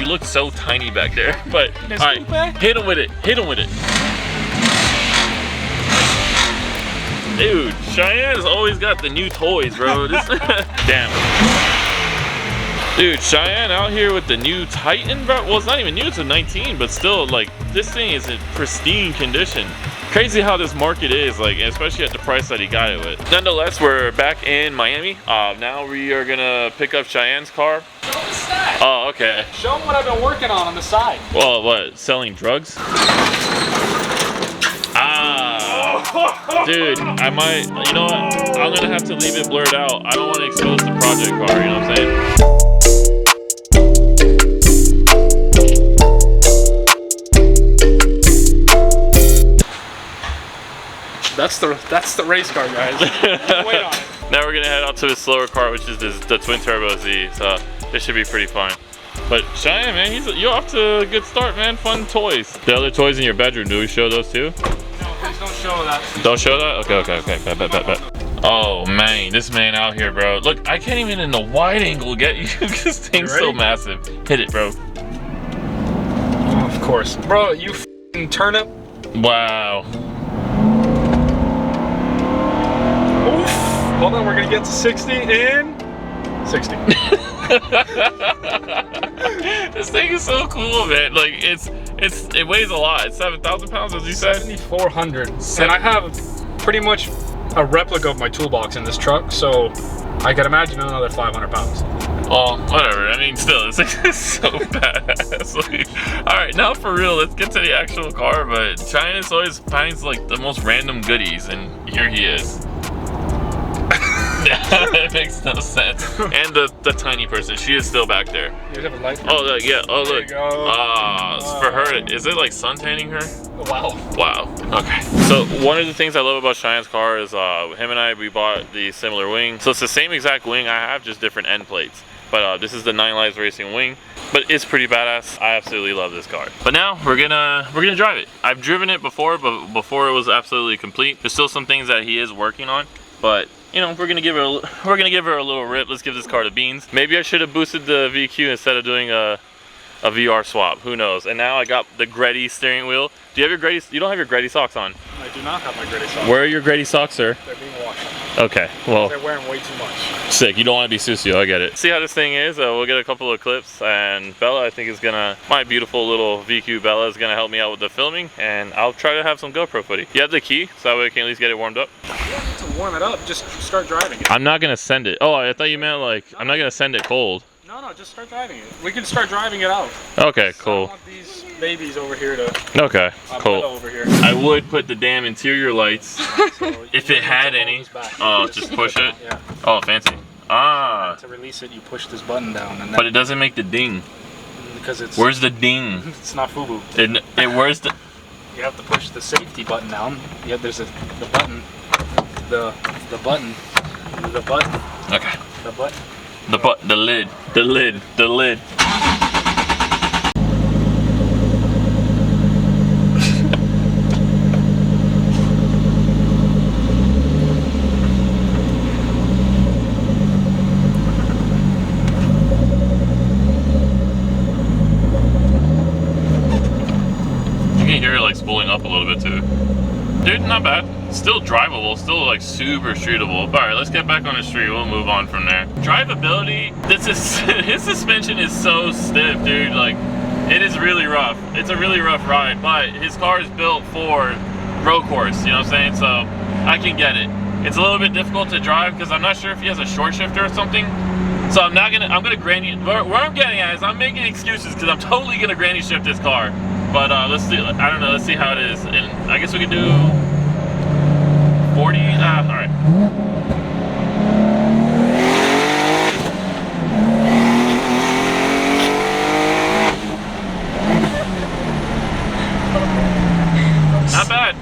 looks so tiny back there. But all right, hit him with it. Hit him with it. Dude, Cheyenne has always got the new toys, bro. Damn. Dude, Cheyenne out here with the new Titan, bro. Well, it's not even new, it's a 19, but still, like, this thing is in pristine condition. Crazy how this market is, like, especially at the price that he got it with. Nonetheless, we're back in Miami. Now we are gonna pick up Cheyenne's car. Show him the stack. Oh, okay. Show him what I've been working on the side. Well, what, selling drugs? Dude, I might, you know what? I'm gonna have to leave it blurred out. I don't want to expose the project car, you know what I'm saying? That's the race car, guys. Wait on it. Now we're gonna head out to his slower car, which is the twin turbo Z. So this should be pretty fun. But Cheyenne, man, you're off to a good start, man. Fun toys. The other toys in your bedroom, do we show those too? No, please don't show that. Don't show that? Okay. Bet. Oh man, this man out here, bro. Look, I can't even in the wide angle get you. This thing's so massive. Hit it, bro. Oh, of course. Bro, you f***ing turnip. Wow. Oof. Hold on, we're gonna get to 60 in 60. This thing is so cool, man. Like it weighs a lot. It's 7,000 pounds, as you said. 7,400. And I have pretty much a replica of my toolbox in this truck, so I can imagine another 500 pounds. Oh, whatever. I mean, still, this thing is so badass. Like, all right, now for real, let's get to the actual car. But Cheyenne always finds like the most random goodies, and here he is. That makes no sense. And the tiny person, she is still back there. You have a light? Oh look, yeah. Oh look. There you go. For her, is it like sun tanning her? Wow. Wow. Okay. So one of the things I love about Cheyenne's car is him and we bought the similar wing. So it's the same exact wing I have, just different end plates. But this is the 9 Lives Racing wing. But it's pretty badass. I absolutely love this car. But now we're gonna drive it. I've driven it before, but before it was absolutely complete. There's still some things that he is working on, but you know, we're gonna give her a little rip. Let's give this car the beans. Maybe I should have boosted the VQ instead of doing a VR swap. Who knows? And now I got the Greddy steering wheel. Do you have your Greddy? You don't have your Greddy socks on. I do not have my Greddy socks. Where are your Greddy socks, sir? They're being washed. Okay, well. They're wearing way too much. Sick. You don't want to be Susio. I get it. See how this thing is. We'll get a couple of clips, and Bella, I think, is gonna. My beautiful little VQ Bella is gonna help me out with the filming, and I'll try to have some GoPro footage. You have the key, so that way I can at least get it warmed up. You don't need to warm it up. Just start driving it. I'm not gonna send it. Oh, I thought you meant like I'm not gonna send it cold. No, just start driving it. We can start driving it out. Okay, cool. I don't want these babies over here to. Okay, cool. Over here. I would put the damn interior lights So if it had any. Oh, just push it. Yeah. Oh, fancy. Ah. To release it, you push this button down, and But it doesn't make the ding. because it's. Where's the ding? It's not FUBU. Where's the? You have to push the safety button down. Yeah, there's the button. The button. The button. Okay. The button. The lid. The lid. The lid. You can hear it like spooling up a little bit too. Dude, not bad. Still drivable, still like super streetable. All right, let's get back on the street. We'll move on from there. Drivability, his suspension is so stiff, dude. Like, it is really rough. It's a really rough ride, but his car is built for road course, you know what I'm saying? So I can get it. It's a little bit difficult to drive because I'm not sure if he has a short shifter or something. So I'm gonna granny, where I'm getting at is I'm making excuses because I'm totally gonna granny shift this car. But let's see, I don't know, let's see how it is. And I guess we can do 40, all right. Not bad.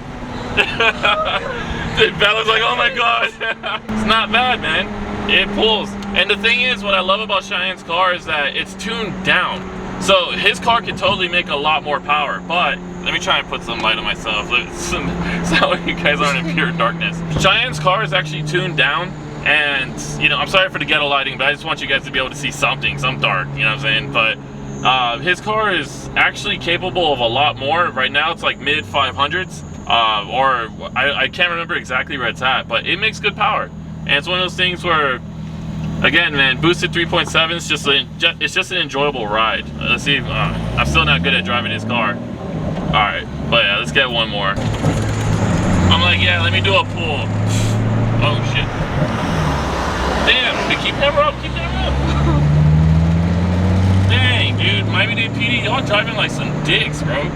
Dude, Bella's like, oh my God. It's not bad, man. It pulls. And the thing is, what I love about Cheyenne's car is that it's tuned down. So his car can totally make a lot more power, but let me try and put some light on myself so you guys aren't in pure darkness. Cheyenne's car is actually tuned down, and you know, I'm sorry for the ghetto lighting, but I just want you guys to be able to see something, some dark, you know what I'm saying? But His car is actually capable of a lot more. Right now it's like mid 500s, or I can't remember exactly where it's at, but it makes good power. And it's one of those things where, again, man, boosted 3.7 is it's just an enjoyable ride. Let's see. I'm still not good at driving his car. All right, but yeah, let's get one more. I'm like, yeah, let me do a pull. Oh shit! Damn, keep that up, keep that up. Dang, dude, Miami-Dade PD, y'all driving like some dicks, bro.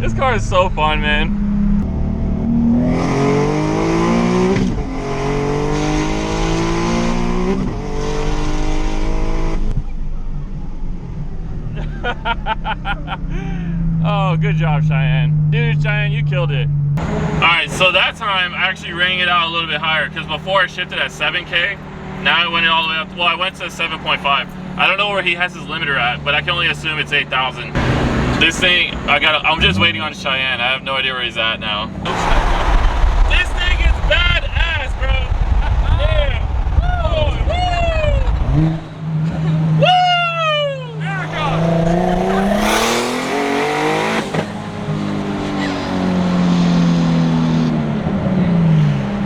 This car is so fun, man. Oh, good job, Cheyenne. Dude, Cheyenne, you killed it. Alright, so that time I actually rang it out a little bit higher because before I shifted at 7K, now I went all the way up. Well, I went to 7.5. I don't know where he has his limiter at, but I can only assume it's 8,000. This thing, I'm just waiting on Cheyenne. I have no idea where he's at now. This thing is badass, bro. Yeah. Oh, woo! Woo! America!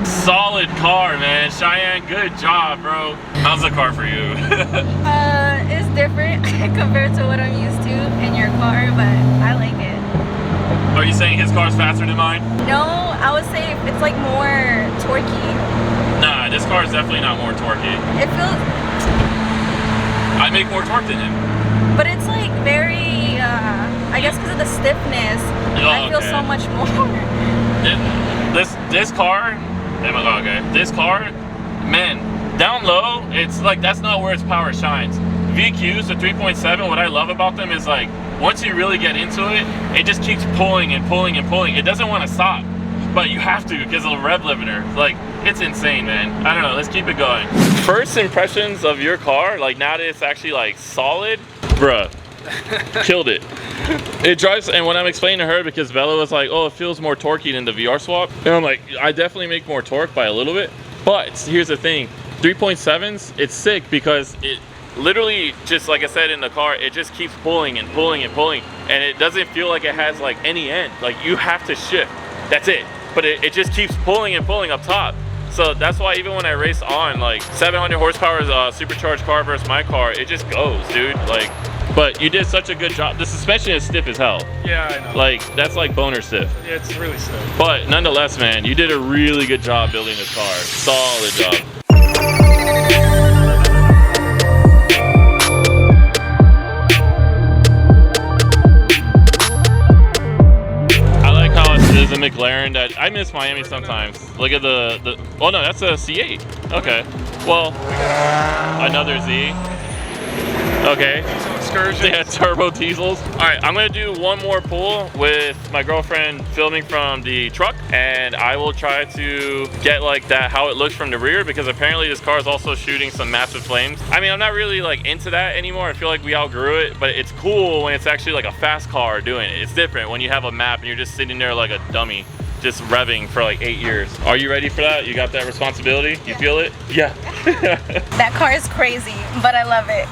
Solid car, man. Cheyenne, good job, bro. How's the car for you? It's different compared to what I'm used to in your car, but I like it. Are you saying his car's faster than mine? No, I would say it's like more torquey. Nah, this car is definitely not more torquey. It feels... I make more torque than him. But it's like very, I guess because of the stiffness, I feel so much more. This car, okay, this car, man, down low, it's like, that's not where its power shines. VQs, the 3.7, what I love about them is like, once you really get into it, it just keeps pulling and pulling and pulling. It doesn't want to stop, but you have to because of the rev limiter. Like, it's insane, man. I don't know, let's keep it going. First impressions of your car, like now that it's actually like solid, bruh, killed it. It drives, and when I'm explaining to her, because Bella was like, oh, it feels more torquey than the VR swap, and I'm like, I definitely make more torque by a little bit, but here's the thing, 3.7s, it's sick because it literally, just like I said in the car, it just keeps pulling and pulling and pulling, and it doesn't feel like it has like any end. Like, you have to shift, that's it, but it just keeps pulling and pulling up top. So that's why even when I race on like 700 horsepower supercharged car versus my car, it just goes, dude. Like, but you did such a good job. The suspension is stiff as hell. Yeah, I know. Like, that's like boner stiff. It's really stiff. But nonetheless, man, you did a really good job building this car. Solid job. There's a McLaren that I miss Miami sometimes. Look at the oh no, that's a C8. Okay, well, another Z. Okay, yeah, turbo diesels. All right, I'm gonna do one more pull with my girlfriend filming from the truck, and I will try to get like that, how it looks from the rear, because apparently this car is also shooting some massive flames. I mean, I'm not really like into that anymore. I feel like we outgrew it, but it's cool when it's actually like a fast car doing it. It's different when you have a map and you're just sitting there like a dummy, just revving for like 8 years. Are you ready for that? You got that responsibility? You feel it? Yeah. That car is crazy, but I love it.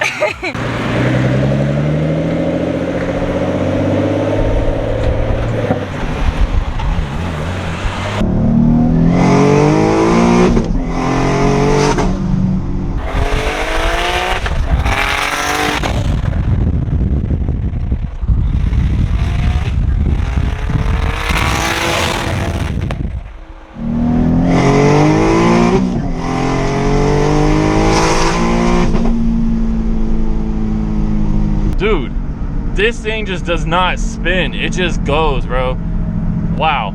Dude, this thing just does not spin. It just goes, bro. Wow.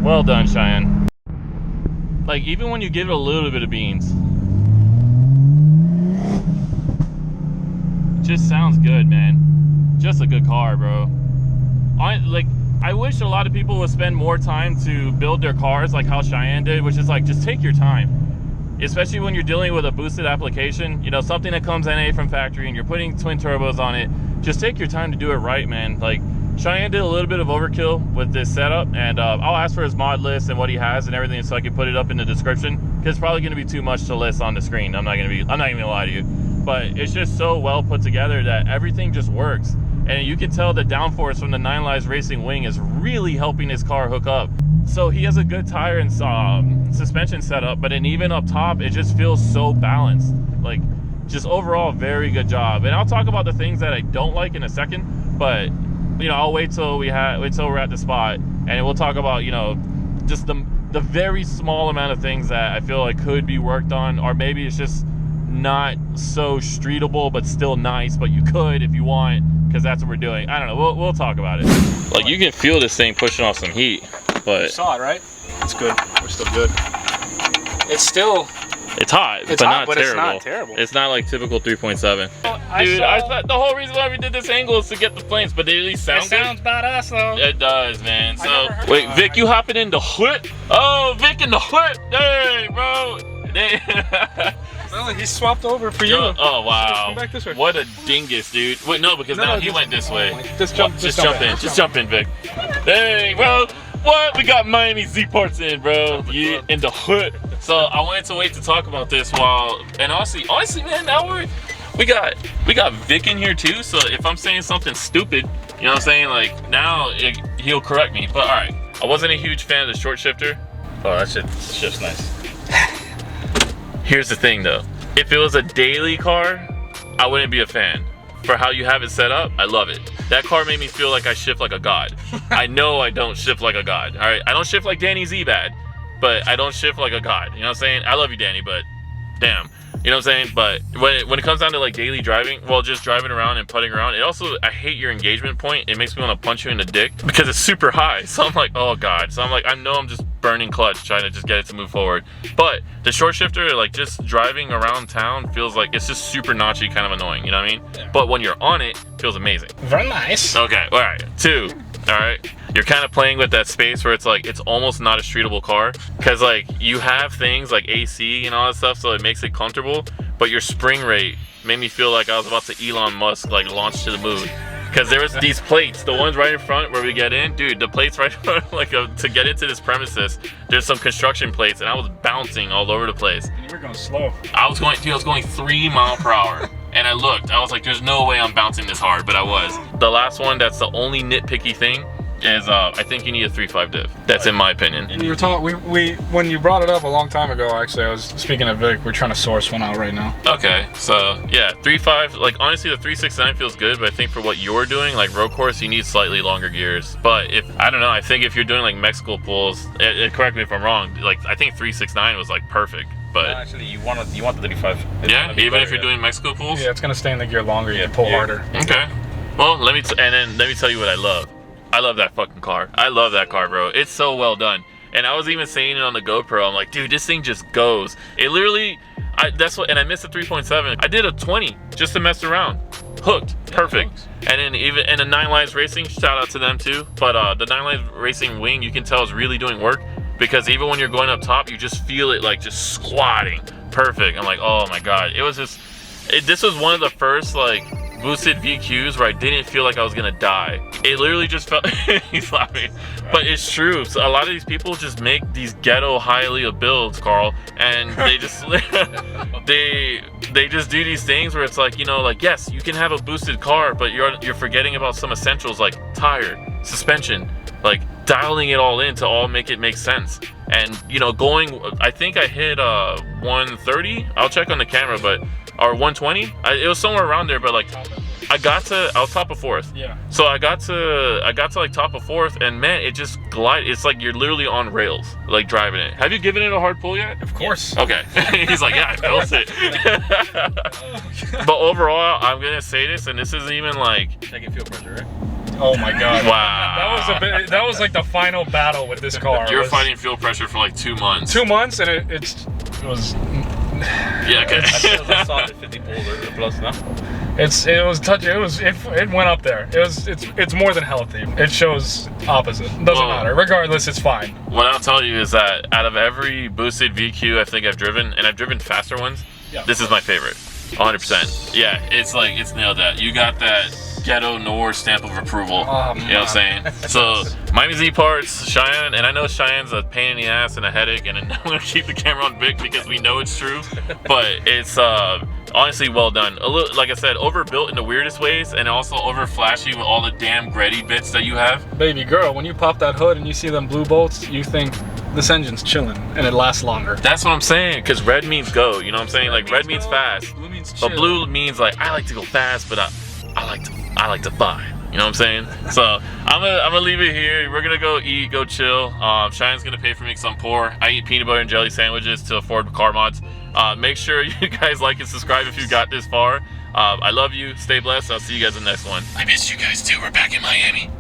Well done, Cheyenne. Like, even when you give it a little bit of beans. just sounds good, man. Just a good car, bro. I wish a lot of people would spend more time to build their cars like how Shayan did, which is like, just take your time. Especially when you're dealing with a boosted application, you know, something that comes NA from factory and you're putting twin turbos on it. Just take your time to do it right, man. Like, Shayan did a little bit of overkill with this setup, and I'll ask for his mod list and what he has and everything so I can put it up in the description, because it's probably going to be too much to list on the screen. I'm not even gonna lie to you, but it's just so well put together that everything just works. And you can tell the downforce from the 9 Lives Racing wing is really helping his car hook up. So he has a good tire and suspension setup, but then even up top, it just feels so balanced. Like, just overall, very good job. And I'll talk about the things that I don't like in a second, but you know, I'll wait till we're at the spot, and we'll talk about, you know, just the very small amount of things that I feel like could be worked on, or maybe it's just not so streetable, but still nice, but you could if you want, because that's what we're doing. I don't know. We'll talk about it. Like, you can feel this thing pushing off some heat, but you saw it, right? It's good. We're still good. It's hot, but terrible. It's not terrible. It's not like typical 3.7. Dude, I thought the whole reason why we did this angle is to get the flames, but they at least sound good. It sounds badass though. It does, man. So wait, Vic, you hopping in the hood? Oh, Vic in the hood. Hey, bro. Well, he swapped over for you. Oh wow. Come back this way. What a dingus, dude. Wait, no, because now he went this way. Just jump in. Just jump in, Vic. Hey, bro. What? We got Miami Z parts in, bro. Yeah, in the hood. So I wanted to wait to talk about this and honestly, man, now we got Vic in here too. So if I'm saying something stupid, you know what I'm saying? Like, now he'll correct me. But all right, I wasn't a huge fan of the short shifter. Oh, that shit's nice. Here's the thing though, if it was a daily car, I wouldn't be a fan. For how you have it set up, I love it. That car made me feel like I shift like a god. I know I don't shift like a god, all right? I don't shift like Danny Z bad, but I don't shift like a god, you know what I'm saying? I love you, Danny, but damn, you know what I'm saying? But when it comes down to like daily driving, well, just driving around and putting around, I hate your engagement point. It makes me want to punch you in the dick because it's super high. So I'm like, oh god. So I'm like, I know I'm just burning clutch trying to just get it to move forward. But the short shifter, like, just driving around town feels like it's just super notchy, kind of annoying, you know what I mean? Yeah. But when you're on it, it feels amazing. Very nice. Okay, all right, 2. All right, you're kind of playing with that space where it's like, it's almost not a streetable car, because like you have things like AC and all that stuff, so it makes it comfortable, but your spring rate made me feel like I was about to Elon Musk like launch to the moon. Because there was these plates, the ones right in front where we get in, dude, the plates right in front, like to get into this premises, there's some construction plates, and I was bouncing all over the place. You were going slow. I was going 3 miles per hour. And I looked, I was like, there's no way I'm bouncing this hard, but I was. The last one, that's the only nitpicky thing, is I think you need a 3.5 div. That's in my opinion. And you were talking, when you brought it up a long time ago, actually, I was speaking of Vic, we're trying to source one out right now. Okay, so yeah, 3.5, like honestly the 369 feels good, but I think for what you're doing, like road course, you need slightly longer gears. But I don't know, I think if you're doing like Mexico pulls, correct me if I'm wrong, like I think 369 was like perfect. But no, actually, you want the 35. Yeah, even if you're doing Mexico pulls. Yeah, it's gonna stay in the gear longer. You pull harder. Okay. Well, let me tell you what I love. I love that fucking car. I love that car, bro. It's so well done. And I was even saying it on the GoPro. I'm like, dude, this thing just goes. It literally, and I missed the 3.7. I did a 20 just to mess around. Hooked, perfect. And then and the 9 Lives Racing, shout out to them too. But the 9 Lives Racing wing, you can tell is really doing work, because even when you're going up top, you just feel it like just squatting. Perfect. I'm like, oh my god. It was just, this was one of the first like boosted VQs where I didn't feel like I was gonna die. It literally just felt, he's laughing, but it's true. So a lot of these people just make these ghetto highly builds, Carl, and they just they just do these things where it's like, you know, like, yes, you can have a boosted car, but you're forgetting about some essentials like tire, suspension, like dialing it all in to all make it make sense. And you know, I think I hit 130. I'll check on the camera, but or 120. It was somewhere around there, but like I was top of 4th. Yeah. So I got to like top of 4th, and man, it just glided. It's like you're literally on rails, like driving it. Have you given it a hard pull yet? Of course. Okay. He's like, yeah, I felt it. But overall, I'm gonna say this, and this isn't even like checking fuel pressure, right? Oh my god. Wow. That was like the final battle with this car. You're fighting fuel pressure for like 2 months. 2 months, and it was Yeah, okay. I think it was a solid 50 bulls or plus, no? It went up there. It's more than healthy. It shows opposite. Doesn't matter. Regardless, it's fine. What I'll tell you is that out of every boosted VQ I think I've driven, and I've driven faster ones, this is my favorite. 100%. Yeah, it's nailed that. You got that ghetto Noir stamp of approval. You know what I'm saying? So my MZP parts, Shayan, and I know Shayan's a pain in the ass and a headache, and I'm gonna keep the camera on Vic because we know it's true. But it's honestly well done. A little, like I said, overbuilt in the weirdest ways, and also over flashy with all the damn Gretty bits that you have. Baby girl, when you pop that hood and you see them blue bolts, you think this engine's chilling and it lasts longer. That's what I'm saying, because red means go. You know what I'm saying? Like red means fast, blue means chill. but blue means like I like to go fast, but I like to buy. You know what I'm saying? So I'm gonna leave it here. We're gonna go eat, go chill. Shayan's gonna pay for me because I'm poor. I eat peanut butter and jelly sandwiches to afford car mods. Make sure you guys like and subscribe if you got this far. I love you. Stay blessed. I'll see you guys in the next one. I missed you guys too. We're back in Miami.